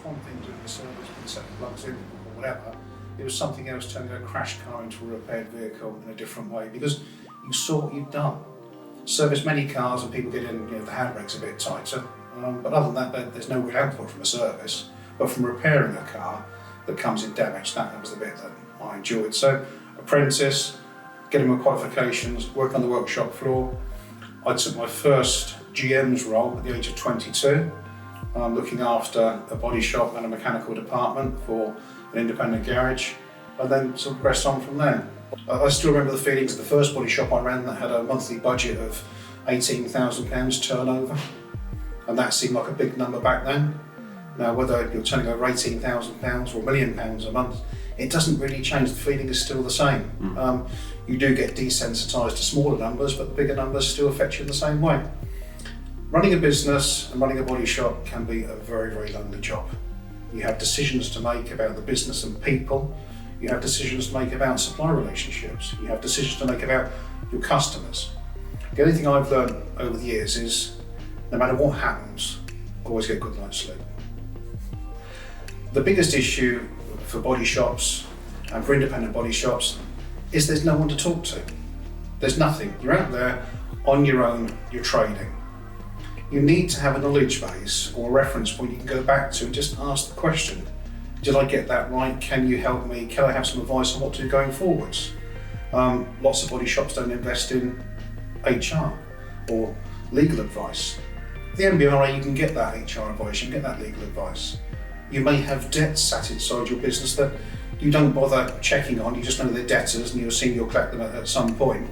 one thing doing the service, putting set of plugs in or whatever. It was something else turning a crash car into a repaired vehicle in a different way, because you saw what you'd done. Service many cars and people get in, the handbrake's a bit tighter, but other than that, there's no real output from a service. But from repairing a car that comes in damaged, that was the bit that I enjoyed. So, apprentice, getting my qualifications, work on the workshop floor. I took my first GM's role at the age of 22, looking after a body shop and a mechanical department for an independent garage, and then sort of progressed on from there. I still remember the feelings of the first body shop I ran that had a monthly budget of £18,000 turnover, and that seemed like a big number back then. Now, whether you're turning over £18,000 or £1 million a month, it doesn't really change. The feeling is still the same. You do get desensitised to smaller numbers, but the bigger numbers still affect you in the same way. Running a business and running a body shop can be a very, very lonely job. You have decisions to make about the business and people. You have decisions to make about supply relationships. You have decisions to make about your customers. The only thing I've learned over the years is, no matter what happens, always get a good night's sleep. The biggest issue for body shops and for independent body shops is there's no one to talk to. There's nothing. You're out there on your own, you're trading. You need to have a knowledge base or a reference point you can go back to and just ask the question, did I get that right? Can you help me? Can I have some advice on what to do going forwards? Lots of body shops don't invest in HR or legal advice. The NBRA, you can get that HR advice, you can get that legal advice. You may have debts sat inside your business that you don't bother checking on, you just know they're debtors and you'll see you'll collect them at some point.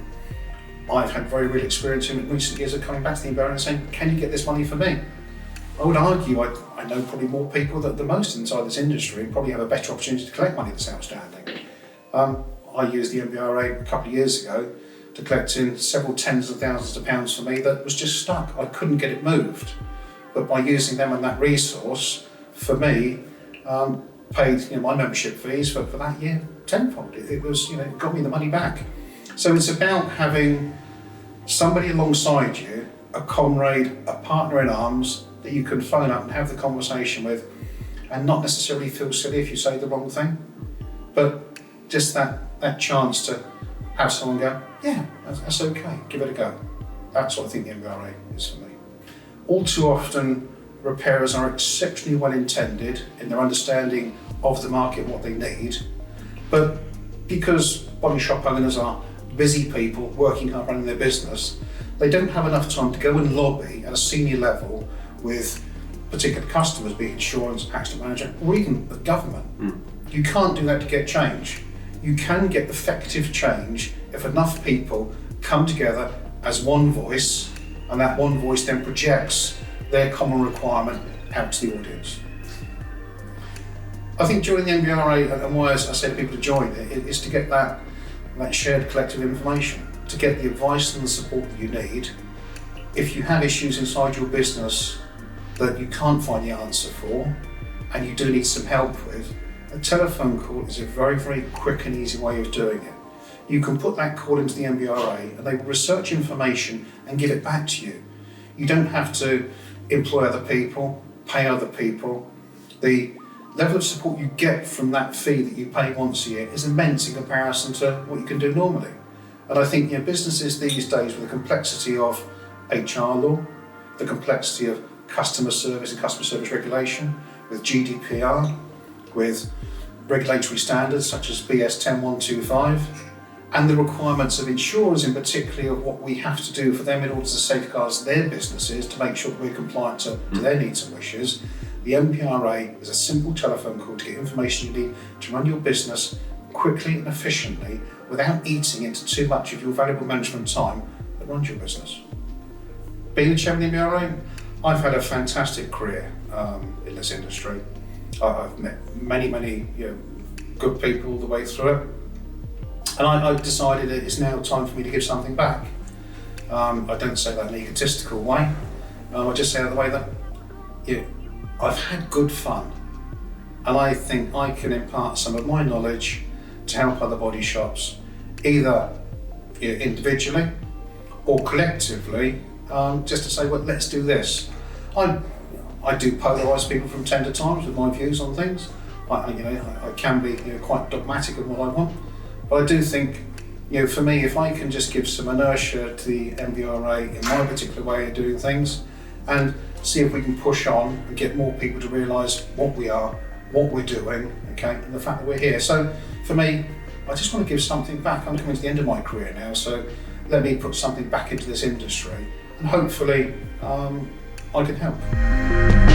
I've had very real experience in recent years of coming back to the NBRA and saying, can you get this money for me? I would argue I know probably more people than most inside this industry and probably have a better opportunity to collect money that's outstanding. I used the NBRA a couple of years ago to collect in several tens of thousands of pounds for me that was just stuck. I couldn't get it moved. But by using them and that resource, for me, paid my membership fees for that year tenfold. It was, it got me the money back. So it's about having somebody alongside you, a comrade, a partner in arms that you can phone up and have the conversation with and not necessarily feel silly if you say the wrong thing, but just that chance to have someone go, yeah, that's okay, give it a go. That's what I think the NBRA is for me. All too often, repairers are exceptionally well intended in their understanding of the market and what they need, but because body shop owners are busy people working hard running their business, they don't have enough time to go and lobby at a senior level with particular customers, be it insurance, accident manager, or even the government. You can't do that to get change. You can get effective change if enough people come together as one voice, and that one voice then projects their common requirement out to the audience. I think joining the NBRA, and why I say to people to join it, is to get that shared collective information, to get the advice and the support that you need. If you have issues inside your business that you can't find the answer for, and you do need some help with, a telephone call is a very, very quick and easy way of doing it. You can put that call into the NBRA and they will research information and give it back to you. You don't have to employ other people, pay other people. The level of support you get from that fee that you pay once a year is immense in comparison to what you can do normally. And I think businesses these days, with the complexity of HR law, the complexity of customer service and customer service regulation, with GDPR, with regulatory standards such as BS 10125, and the requirements of insurers in particular of what we have to do for them in order to safeguard their businesses to make sure that we're compliant to their needs and wishes. The NBRA is a simple telephone call to get information you need to run your business quickly and efficiently without eating into too much of your valuable management time that runs your business. Being the chairman of the NBRA, I've had a fantastic career in this industry. I've met many good people all the way through it. And I've decided that it's now time for me to give something back. I don't say that in an egotistical way. I just say that the way that I've had good fun, and I think I can impart some of my knowledge to help other body shops, either individually or collectively, just to say, well, let's do this. I'm I do polarise people from time to times with my views on things. I can be quite dogmatic of what I want, but I do think, for me, if I can just give some inertia to the NBRA in my particular way of doing things, and see if we can push on and get more people to realise what we are, what we're doing, okay, and the fact that we're here. So for me, I just want to give something back. I'm coming to the end of my career now, so let me put something back into this industry, and hopefully I can help.